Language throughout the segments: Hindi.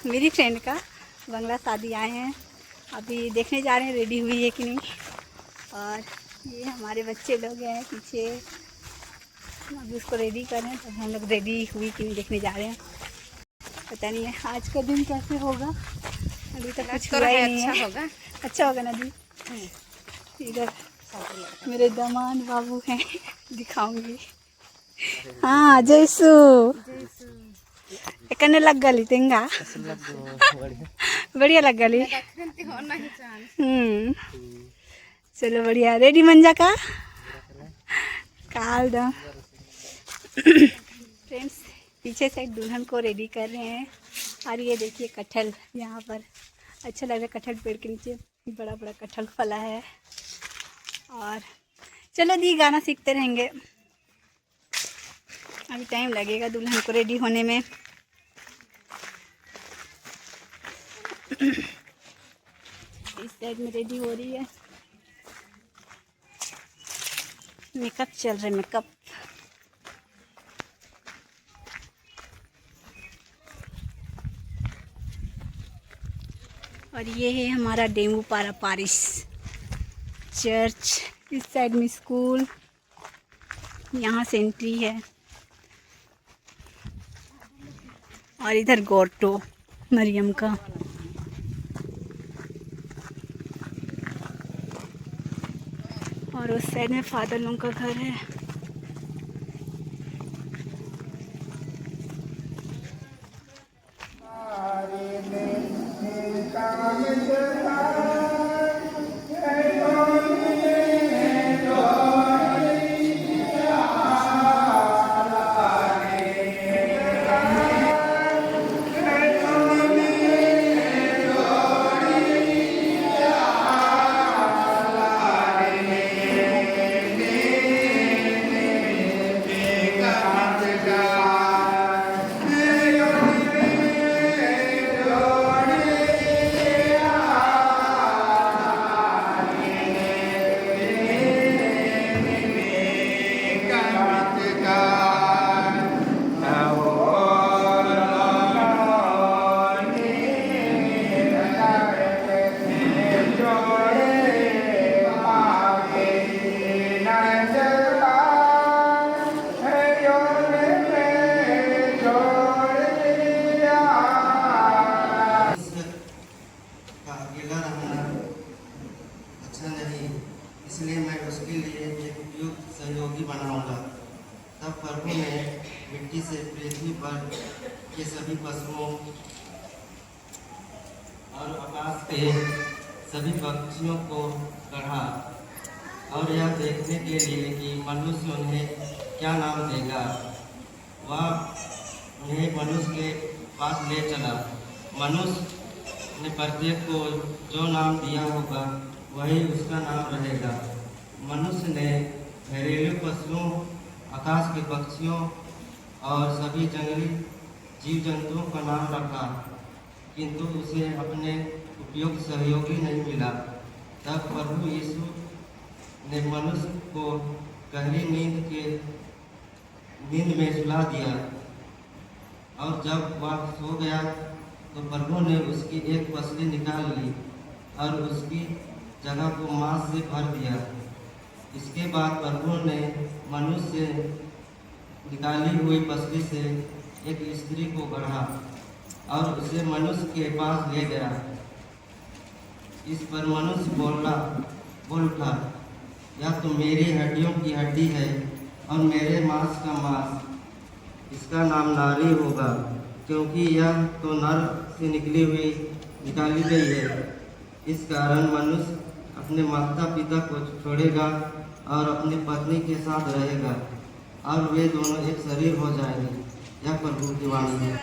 मेरी फ्रेंड का बंगला शादी आए हैं, अभी देखने जा रहे हैं रेडी हुई है कि नहीं। और ये हमारे बच्चे लोग हैं पीछे, अभी उसको रेडी कर रहे हैं, तब हम लोग रेडी हुई कि नहीं देखने जा रहे हैं। पता नहीं है आज का दिन कैसे होगा, अभी तक कुछ हुआ ही नहीं है। अच्छा होगा ना दी। इधर मेरे दामाद बाबू हैं, दिखाऊंगी। हाँ जयसू कने लग गली तेंगा बढ़िया लग गली। चलो बढ़िया, रेडी मंजा का काल दम। फ्रेंड्स पीछे से दुल्हन को रेडी कर रहे हैं। और ये देखिए कटहल यहाँ पर अच्छा लग रहा है, कटहल पेड़ के नीचे बड़ा बड़ा कटहल फला है। और चलो दी गाना सीखते रहेंगे, अभी टाइम लगेगा दुल्हन को रेडी होने में। इस साइड में रेडी हो रही है, मेकअप चल रहा है मेकअप। और ये है हमारा डेमू पारा पारिश चर्च, इस साइड में स्कूल, यहाँ से एंट्री है। और इधर गोटो मरियम का। और उस साइड में फादर लोगों का घर है। इसलिए मैं उसके लिए एक उपयुक्त सहयोगी बनाऊंगा। तब प्रभु ने मिट्टी से पृथ्वी पर के सभी पशुओं और आकाश के सभी पक्षियों को गढ़ा, और यह देखने के लिए कि मनुष्य उन्हें क्या नाम देगा। वह उन्हें मनुष्य के पास ले चला। मनुष्य ने प्रत्येक को जो नाम दिया होगा वही उसका नाम रहेगा। मनुष्य ने घरेलू पशुओं, आकाश के पक्षियों और सभी जंगली जीव जंतुओं का नाम रखा, किंतु उसे अपने उपयुक्त सहयोगी नहीं मिला। तब प्रभु यीशु ने मनुष्य को गहरी नींद में सुला दिया, और जब वह सो गया तो प्रभु ने उसकी एक पसली निकाल ली और उसकी जगह को मांस से भर दिया। इसके बाद प्रभु ने मनुष्य निकाली हुई पसली से एक स्त्री को गढ़ा और उसे मनुष्य के पास ले गया। इस पर मनुष्य बोल उठा, यह तो मेरी हड्डियों की हड्डी है और मेरे मांस का मांस। इसका नाम नारी होगा, क्योंकि यह तो नर से निकाली गई है। इस कारण मनुष्य अपने माता पिता को छोड़ेगा और अपनी पत्नी के साथ रहेगा और वे दोनों एक शरीर हो जाएंगे। यह प्रभु की वाणी है।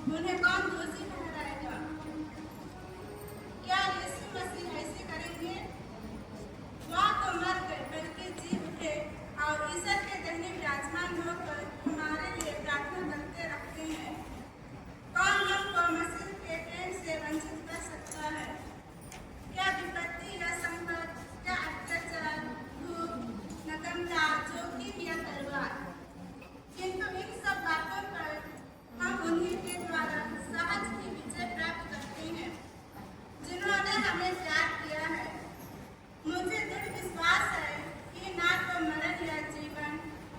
उन्हें कौन दोषी ठहराएगा? क्या यीशु मसीह ऐसे करेंगे? वह तो मर गए, बल्कि जी उठे और ईश्वर के दाहिने विराजमान होकर हमारे लिए प्रार्थना करते रखते हैं। कौन हमको मसीह के प्रेम से वंचित कर सकता है? क्या विपत्ति या संकट, क्या अत्याचार, भूख, नग्नता, जोखिम या तलवार? किंतु इन सब बातों पर हम उन्हीं के द्वारा सहज ही विजय प्राप्त करते हैं, जिन्होंने हमें प्यार किया है। मुझे दृढ़ विश्वास है कि ना तो मरण या जीवन,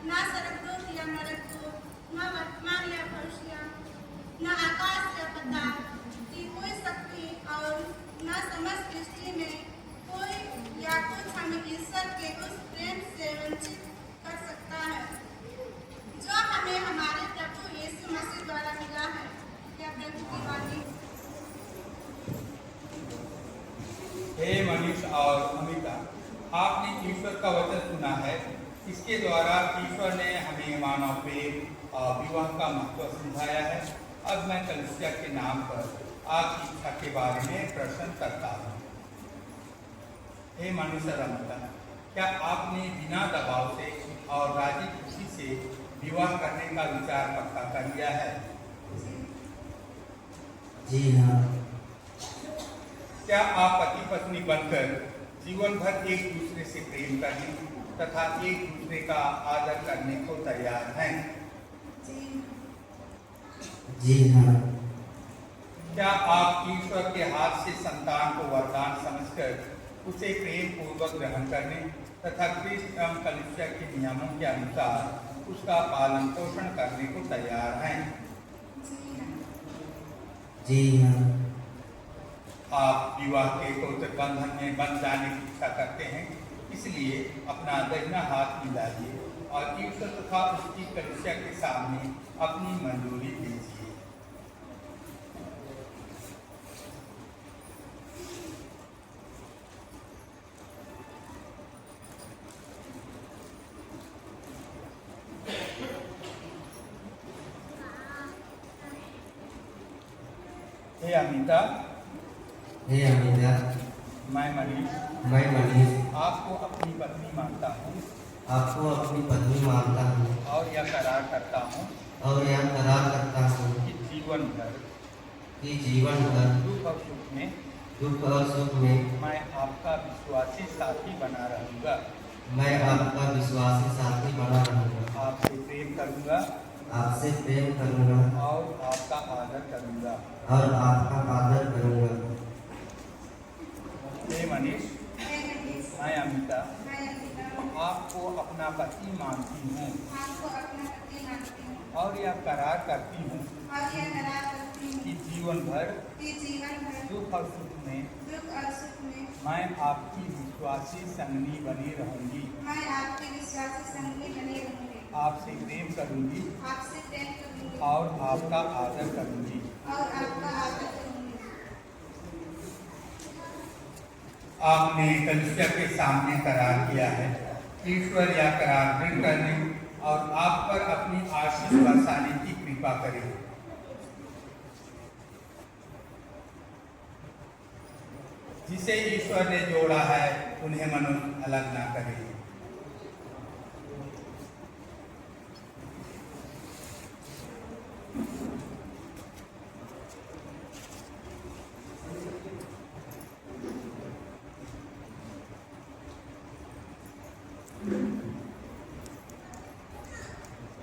ना स्वर्गदूत या नरकदूत, न वर्तमान या भविष्य, न आकाश या पाताल की कोई शक्ति और न समस्त सृष्टि में कोई या कुछ हमें ईश्वर के उस प्रेम से वंचित कर सकता है जो हमें हमारे प्रभु यीशु मसीह द्वारा मिला है। क्या प्रभु की वाणी? हे मनीष और अमिता, आपने ईश्वर का वचन सुना है। इसके द्वारा ईश्वर ने हमें मानव प्रेम और विवाह का महत्व समझाया है। अब मैं कलीसिया के नाम पर आपकी इच्छा के बारे में प्रश्न करता हूँ। हे मनीष और अमिता, क्या आपने बिना दबाव से और राजी खुशी से विवाह करने का विचार पक्का कर लिया है? जी हाँ। क्या आप पति पत्नी बनकर जीवन भर एक दूसरे से प्रेम करने तथा एक दूसरे का आदर करने को तैयार हैं? जी हाँ। क्या आप ईश्वर के हाथ से संतान को वरदान समझकर उसे प्रेम पूर्वक ग्रहण करने तथा क्रिस्त एवं कलीसिया के नियमों के अनुसार उसका पालन पोषण करने को तैयार हैं? जी हाँ। आप विवाह के पवित्र बंधन में बंध जाने की इच्छा करते हैं, इसलिए अपना दाहिना हाथ मिलाइए और ईश्वर तथा उसकी कलीसिया के सामने अपनी मंजूरी दीजिए। हे अमिता, मैं मनीष आपको अपनी पत्नी मानता हूँ और यह करार करता हूँ कि जीवन भर दुख और सुख में मैं आपका विश्वासी साथी बना रहूँगा। आपसे प्रेम करूँगा और आपका आदर करूँगा। हे मनीष, मैं अमिता आपको अपना पति मानती हूँ और यह करार करती हूँ कि जीवन भर दुख और सुख में मैं आपकी विश्वासी संगनी बनी रहूँगी। आपसे प्रेम करूँगी और आपका आदर करूँगी। आपने कलीसिया के सामने करार किया है। ईश्वर यह करार दृढ़ करने और आप पर अपनी आशीष बरसाने की कृपा करे। जिसे ईश्वर ने जोड़ा है उन्हें मनुष्य अलग ना करे।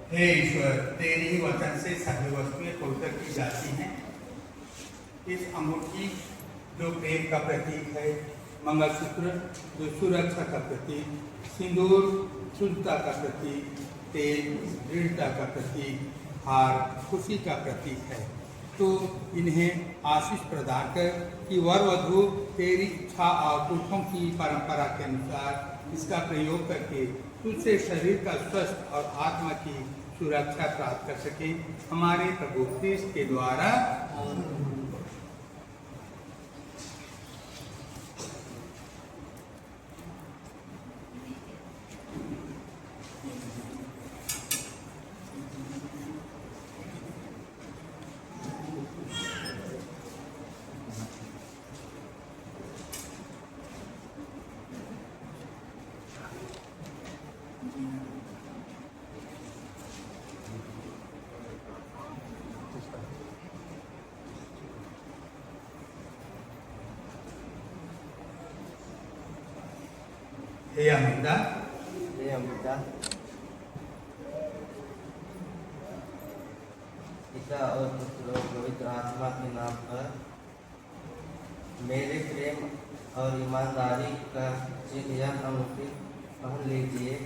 हे ईश्वर, तेरी ही वचन से सभी वस्तुएं पवित्र की जाती हैं। इस अंगूठी जो प्रेम का प्रतीक है, मंगलसूत्र जो सुरक्षा का प्रतीक, सिंदूर शुद्धता का प्रतीक, तेल दृढ़ता का प्रतीक, हार खुशी का प्रतीक है, तो इन्हें आशीष प्रदान कर कि वर वधु तेरी इच्छा और पुरखों की परंपरा के अनुसार इसका प्रयोग करके तुझसे शरीर का स्वस्थ और आत्मा की सुरक्षा प्राप्त कर सके, हमारे प्रभु क्रिस्त के द्वारा। हे अमिता, हे अमिता, पिता और पुत्र और पवित्र आत्मा के नाम पर मेरे प्रेम और ईमानदारी का चिन्ह या अंगूठी पहन लीजिए।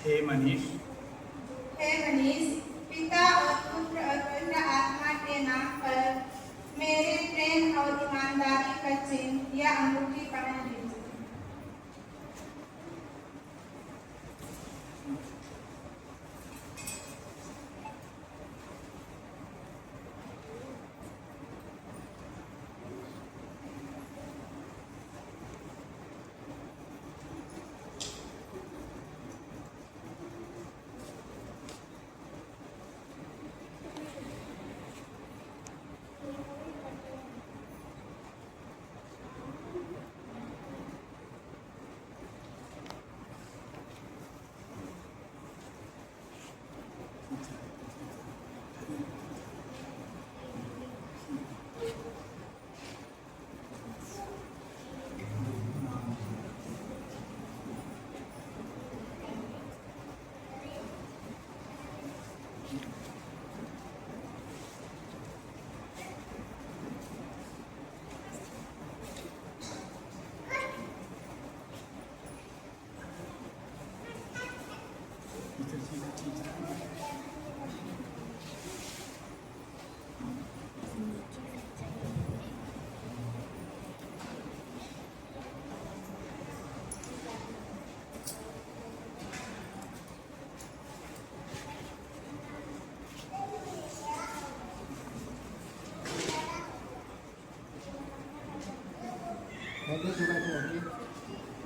हे मनीष, पिता और पुत्र और पवित्र आत्मा के नाम पर मेरे प्रेम और ईमानदारी का चिन्ह या अंगूठी पहन लीजिए।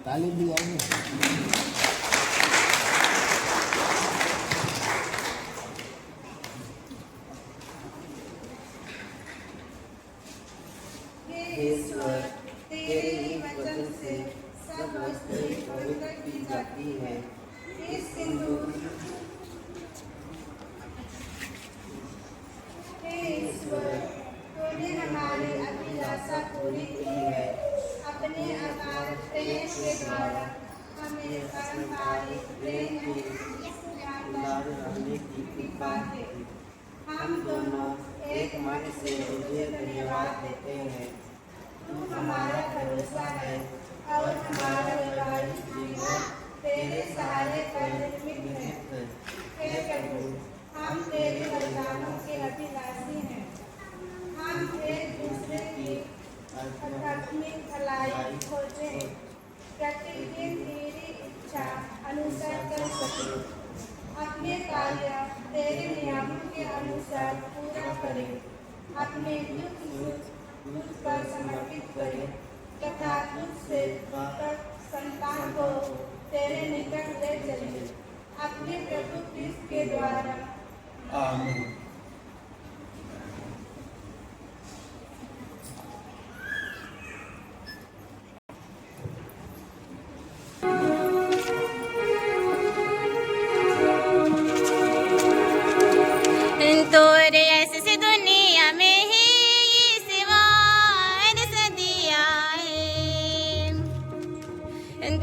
ताली भी आएंगे। ईश्वर, तेरे ही वचन से सब वस्तुएं पवित्र की जाती है। इस सिंदूर, हे ईश्वर, तूने हमारी अभिलाषा पूरी की है। अपने अपार प्रेम के द्वारा हमें पारंपरिक प्रेम की रहने की कृपा है। हम दोनों एक मन से तुझे धन्यवाद देते हैं। तू हमारा भरोसा है और हमारा वैवाहिक जीवन तेरे सहारे पर निर्मित है। हे प्रभु, हम तेरे वरदानों के अभिलाषी हैं। हम एक दूसरे की आध्यात्मिक भलाई खोजें, प्रतिदिन तेरी इच्छा अनुसार कर सके, अपने कार्य तेरे नियमों के अनुसार पूरा करें, अपने दुख सुख तुझ पर समर्पित करें तथा तुझसे संतान को तेरे निकट ले चले, अपने प्रभु क्रिस्त के द्वारा। आमीन।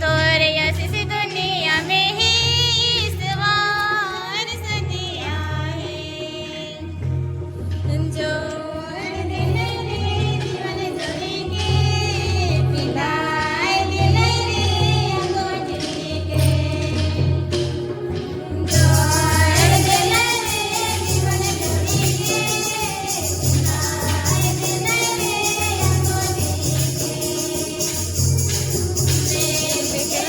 तोर यश से दुनिया में ही ईश्वर सदिया है जो दिन रे जीवन जोड़ेंगे पिलाए दिल रे अंगोटी के जो दिल रे जीवन जोड़ेंगे पिलाए दिल रे अंगोटी के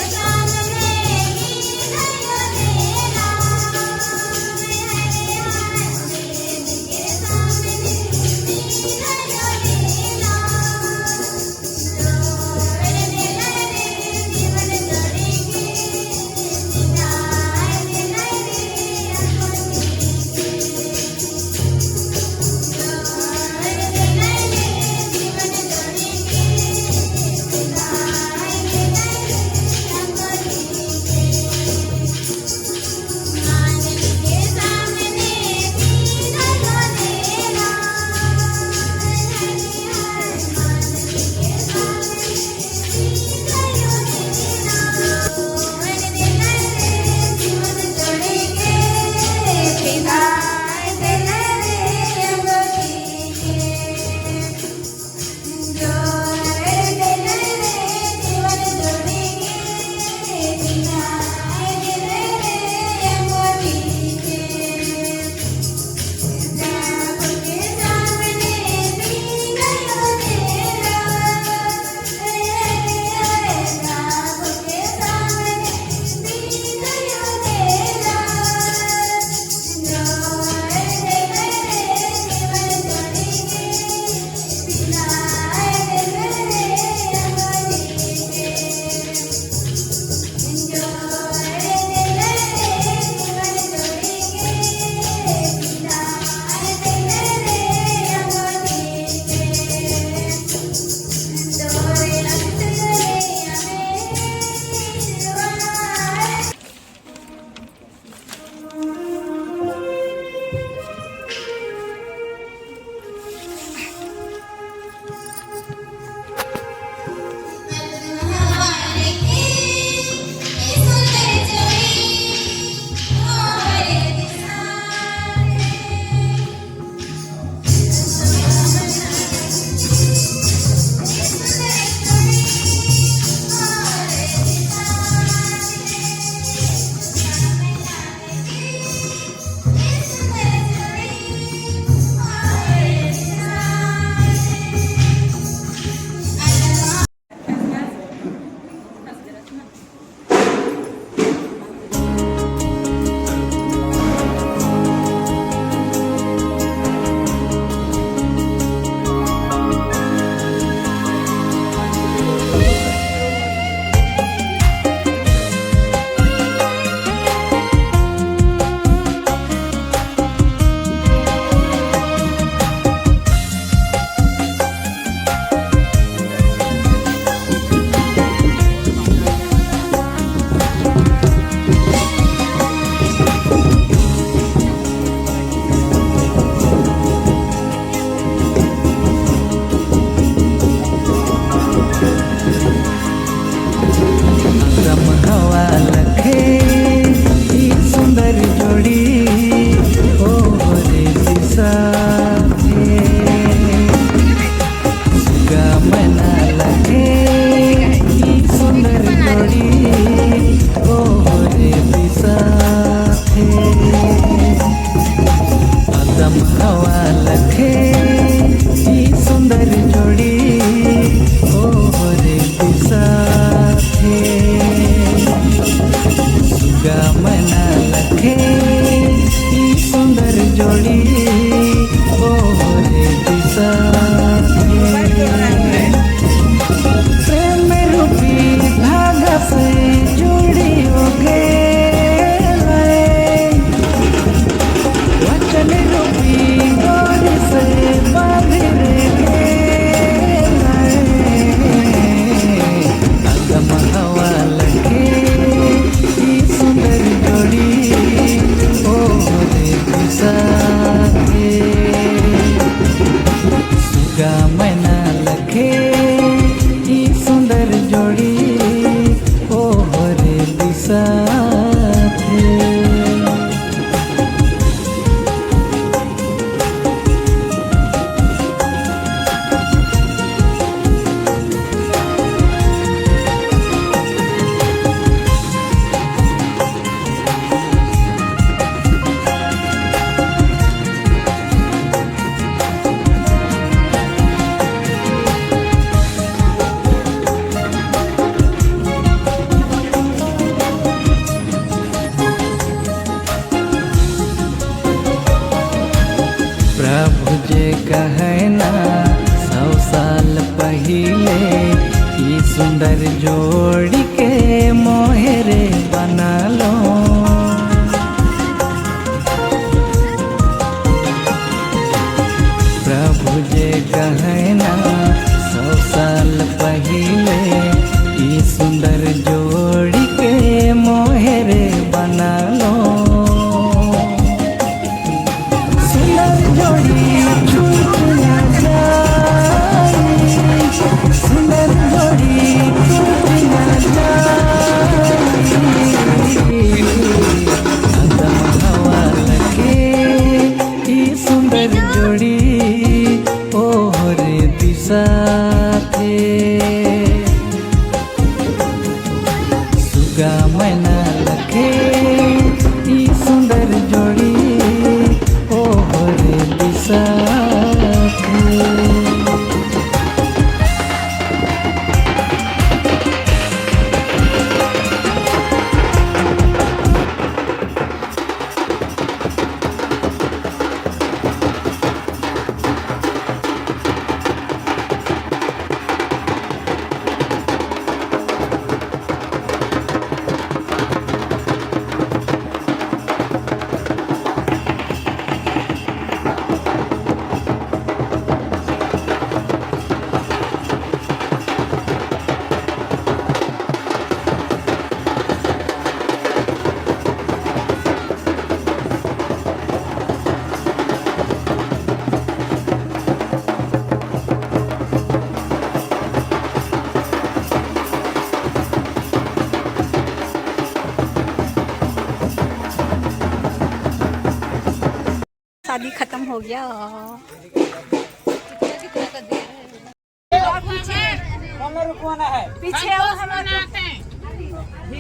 साथे। प्रभु जे कहना 100 साल पहिले ई सुंदर जोड़ी के मोहरे बना लो। प्रभु जे कहना 100 साल पहिले ई सुंदर जोड़ी के मोहरे बना लो। सुंदर जोड़ी छूट न जाए, सुंदर जोड़ी छूट न जाए। अदम हवा लगे ई सुंदर जोड़ी ओहरे दिशा थे। सुगा मैना लगे ई सुंदर जोड़ी ओहरे दिशा थे। शादी खत्म हो गया। पीछे और हमारे